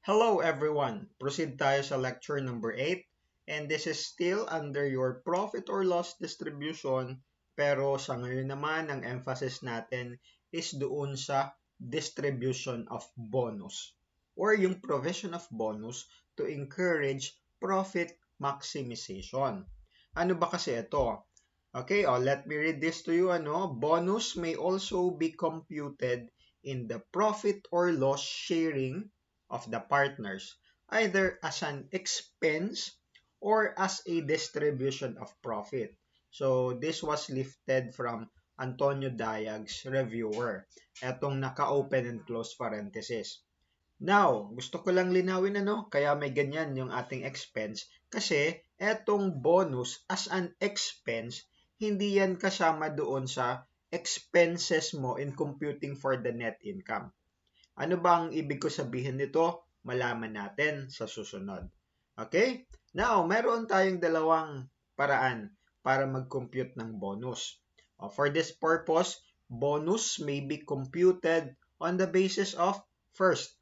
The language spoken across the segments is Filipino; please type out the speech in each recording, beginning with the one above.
Hello everyone! Proceed tayo sa lecture number 8 and this is still under your profit or loss distribution pero sa ngayon naman ang emphasis natin is doon sa distribution of bonus or yung provision of bonus to encourage profit maximization. Ano ba kasi ito? Okay, let me read this to you. Bonus may also be computed in the profit or loss sharing of the partners, either as an expense or as a distribution of profit. So, this was lifted from Antonio Diag's reviewer. Etong naka-open and close parenthesis. Now, gusto ko lang linawin kaya may ganyan yung ating expense kasi etong bonus as an expense, hindi yan kasama doon sa expenses mo in computing for the net income. Ano ba ang ibig ko sabihin nito? Malaman natin sa susunod. Okay? Now, meron tayong dalawang paraan para mag-compute ng bonus. For this purpose, bonus may be computed on the basis of first,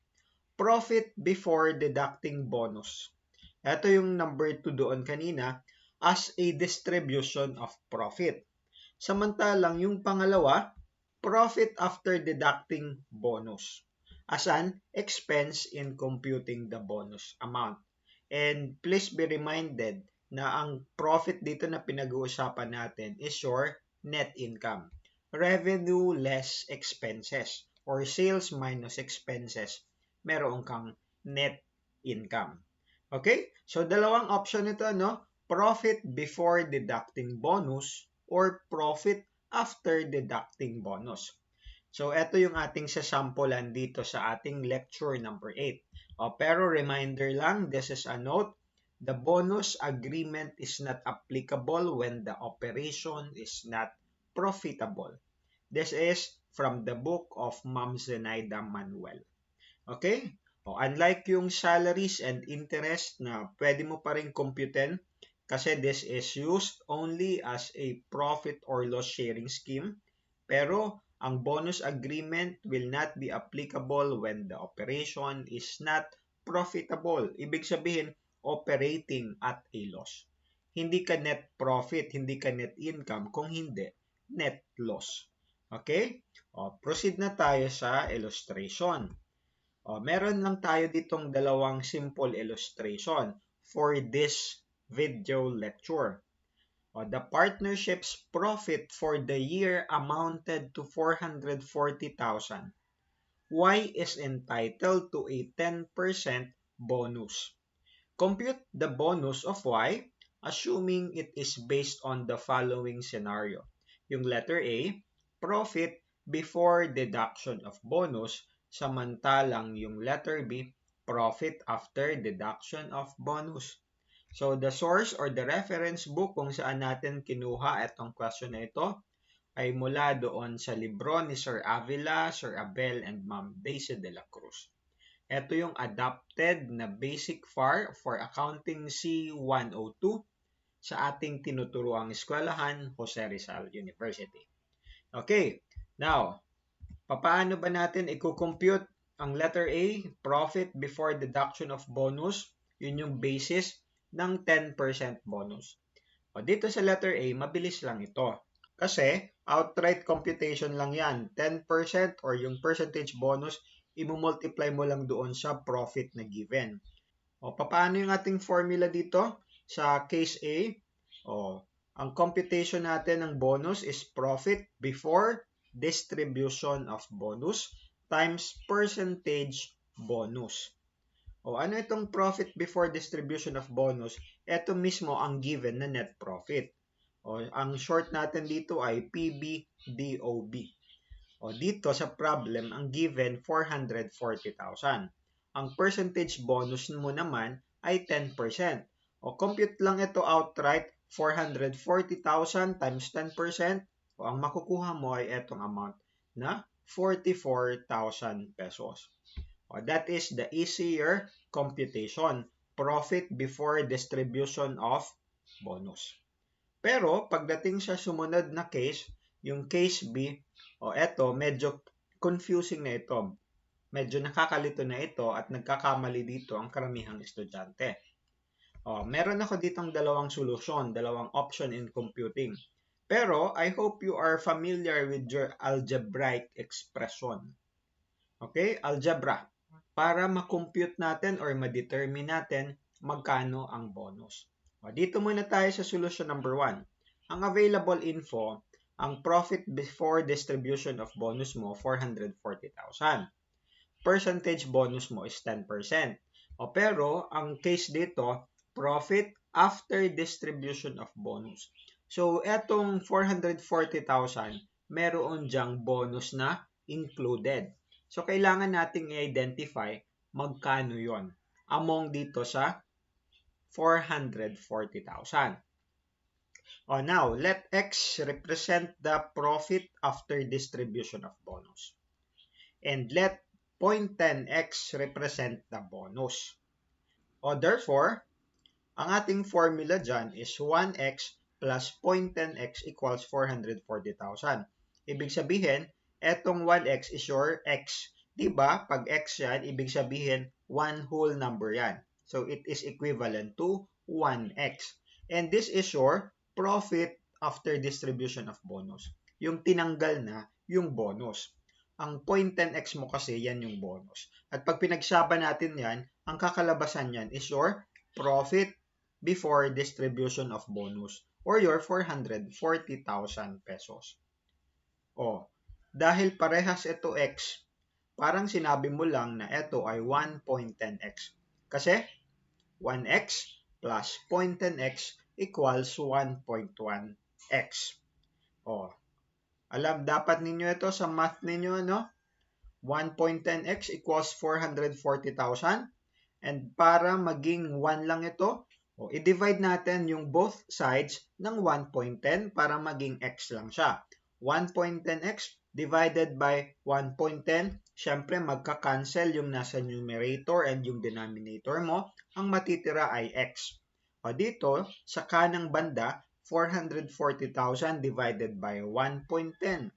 profit before deducting bonus. Ito yung number 2 doon kanina as a distribution of profit. Samantalang yung pangalawa, profit after deducting bonus as an expense in computing the bonus amount. And please be reminded na ang profit dito na pinag-uusapan natin is your net income. Revenue less expenses or sales minus expenses, meron kang net income. Okay? So, dalawang option ito, Profit before deducting bonus or profit after deducting bonus. So, ito yung ating sasampulan dito sa ating lecture number 8. Pero reminder lang, this is a note. The bonus agreement is not applicable when the operation is not profitable. This is from the book of Ma'am Zenaida Manuel. Okay? Unlike yung salaries and interest na pwede mo pa rin computen kasi this is used only as a profit or loss sharing scheme. Pero ang bonus agreement will not be applicable when the operation is not profitable. Ibig sabihin, operating at a loss. Hindi ka net profit, hindi ka net income, kung hindi, net loss. Okay? Proceed na tayo sa illustration. Meron lang tayo ditong dalawang simple illustration for this video lecture. The partnership's profit for the year amounted to 440,000. Y is entitled to a 10% bonus. Compute the bonus of Y assuming it is based on the following scenario. Yung letter A, profit before deduction of bonus, samantalang yung letter B, profit after deduction of bonus. So, the source or the reference book kung saan natin kinuha itong question na ito ay mula doon sa libro ni Sir Avila, Sir Abel, and Ma'am Daisy de la Cruz. Ito yung adopted na basic FAR for Accounting C102 sa ating tinuturuang eskwelahan, Jose Rizal University. Okay, now, paano ba natin i-compute ang letter A, profit before deduction of bonus? Yun yung basis ng 10% bonus. Dito sa letter A, mabilis lang ito. Kasi outright computation lang yan. 10% or yung percentage bonus, i-multiply mo lang doon sa profit na given. Paano yung ating formula dito? Sa case A, ang computation natin ng bonus is profit before distribution of bonus times percentage bonus. Ano itong profit before distribution of bonus? Ito mismo ang given na net profit. Ang short natin dito ay PBDOB. Dito sa problem, ang given 440,000. Ang percentage bonus mo naman ay 10%. Compute lang ito outright, 440,000 times 10%. Ang makukuha mo ay itong amount na 44,000 pesos. That is the easier computation. Profit before distribution of bonus. Pero, pagdating sa sumunod na case, yung case B, eto, medyo confusing na ito. Medyo nakakalito na ito at nagkakamali dito ang karamihang estudyante. Meron ako ditong dalawang solusyon, dalawang option in computing. Pero I hope you are familiar with your algebraic expression. Okay, algebra. Para ma-compute natin or ma-determine natin magkano ang bonus. Dito muna tayo sa solution number 1. Ang available info, ang profit before distribution of bonus mo, 440,000. Percentage bonus mo is 10%. Pero ang case dito, profit after distribution of bonus. So, etong 440,000, meron diyang bonus na included. So, kailangan nating i-identify magkano yon among dito sa 440,000. Now, let X represent the profit after distribution of bonus. And let 0.10x represent the bonus. Therefore, ang ating formula dyan is 1x plus 0.10x equals 440,000. Ibig sabihin, etong 1x is your x. Diba? Pag x yan, ibig sabihin, one whole number yan. So, it is equivalent to 1x. And this is your profit after distribution of bonus. Yung tinanggal na yung bonus. Ang 0.10x mo kasi, yan yung bonus. At pag pinagsaba natin yan, ang kakalabasan yan is your profit before distribution of bonus or your 440,000 pesos. Dahil parehas ito x, parang sinabi mo lang na ito ay 1.10x. Kasi 1x plus 0.10x equals 1.1x. Alam dapat ninyo ito sa math ninyo, no? 1.10x equals 440,000. And para maging 1 lang ito, i-divide natin yung both sides ng 1.10 para maging x lang siya. 1.10x divided by 1.10, syempre magka-cancel yung nasa numerator and yung denominator mo. Ang matitira ay x. Dito, sa kanang banda, 440,000 divided by 1.10.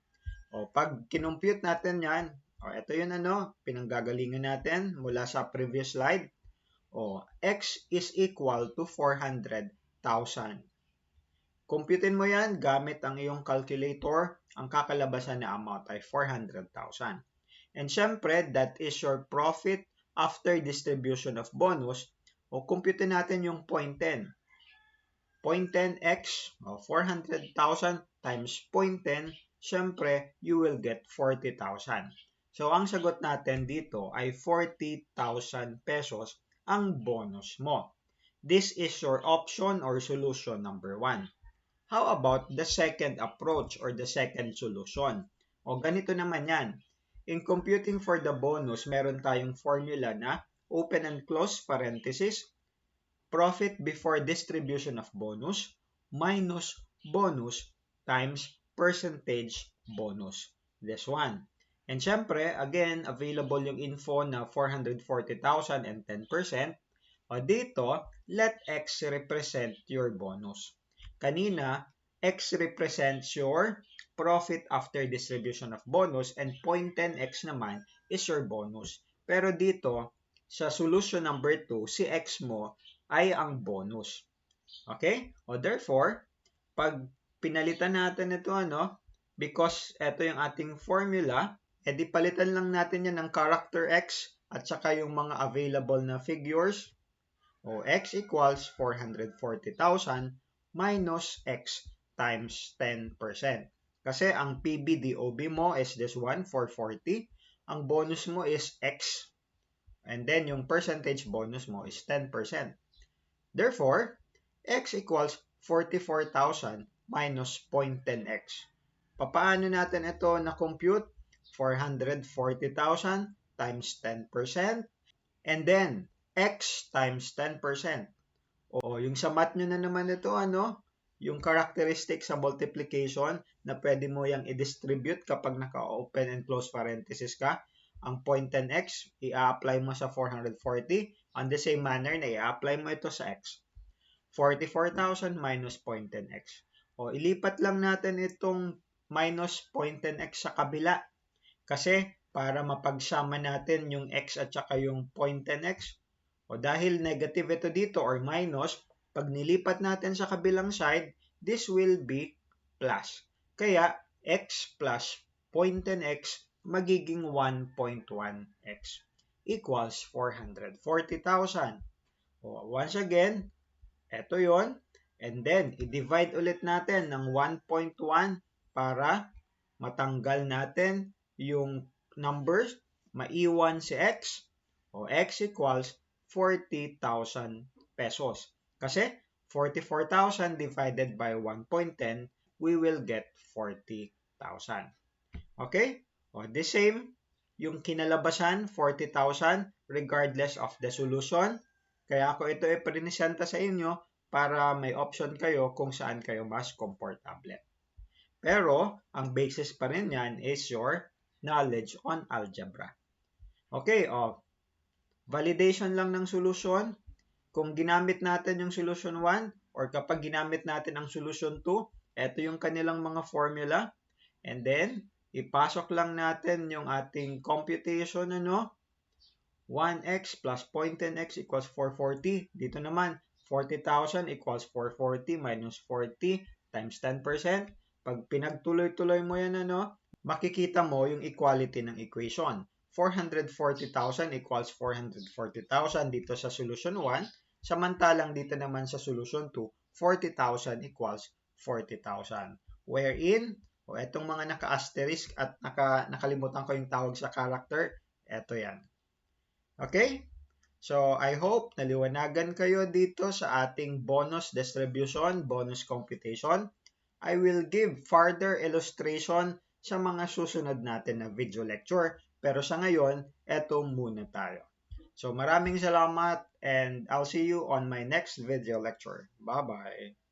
Pag kinumpute natin yan, ito yun pinanggagalingan natin mula sa previous slide. X is equal to 400,000. Computein mo yan gamit ang iyong calculator. Ang kakalabasan na amount ay 400,000. And syempre, that is your profit after distribution of bonus. Computein natin yung 0.10. 0.10x, 400,000 times 0.10, syempre, you will get 40,000. So, ang sagot natin dito ay 40,000 pesos ang bonus mo. This is your option or solution number 1. How about the second approach or the second solution? Ganito naman yan. In computing for the bonus, meron tayong formula na open and close parenthesis, profit before distribution of bonus minus bonus times percentage bonus. This one. And syempre, again, available yung info na 440,000 and 10%. Dito, let X represent your bonus. Kanina, X represents your profit after distribution of bonus and 0.10x naman is your bonus. Pero dito, sa solution number 2, si X mo ay ang bonus. Okay? Therefore, pag pinalitan natin ito, because ito yung ating formula, edi palitan lang natin yan ng character X at saka yung mga available na figures. X equals 440,000 minus X times 10%. Kasi ang PBDOB mo is this one, 440. Ang bonus mo is X. And then yung percentage bonus mo is 10%. Therefore, X equals 44,000 minus 0.10x. Paano natin ito na-compute? 440,000 times 10%. And then, X times 10%. Yung sa math nyo na naman ito, yung characteristic sa multiplication na pwede mo yung i-distribute kapag naka-open and close parenthesis ka. Ang 0.10x, i-apply mo sa 440. On the same manner na i-apply mo ito sa x. 44,000 minus 0.10x. Ilipat lang natin itong minus 0.10x sa kabila. Kasi para mapagsama natin yung x at saka yung 0.10x. O dahil negative ito dito or minus, pag nilipat natin sa kabilang side, this will be plus. Kaya x plus 0.10x magiging 1.1x equals 440,000. Once again, ito yon. And then, i-divide ulit natin ng 1.1 para matanggal natin yung numbers, maiwan si x, o x equals 40,000 pesos. Kasi 44,000 divided by 1.10, we will get 40,000. Okay? O, the same, yung kinalabasan, 40,000, regardless of the solution. Kaya ako ito i-presenta sa inyo para may option kayo kung saan kayo mas komportable. Pero, ang basis pa rin yan is your knowledge on algebra. Okay, validation lang ng solution. Kung ginamit natin yung solution 1 or kapag ginamit natin ang solution 2, ito yung kanilang mga formula. And then, ipasok lang natin yung ating computation, 1x plus 0.10x equals 440. Dito naman, 40,000 equals 440 minus 40 times 10%. Pag pinagtuloy-tuloy mo yan, makikita mo yung equality ng equation. 440,000 equals 440,000 dito sa solution 1. Samantalang dito naman sa solution 2, 40,000 equals 40,000. Wherein, etong mga naka-asterisk at nakalimutan ko yung tawag sa character, eto yan. Okay? So, I hope naliwanagan kayo dito sa ating bonus distribution, bonus computation. I will give further illustration sa mga susunod natin na video lecture. Pero sa ngayon, eto muna tayo. So, maraming salamat and I'll see you on my next video lecture. Bye-bye!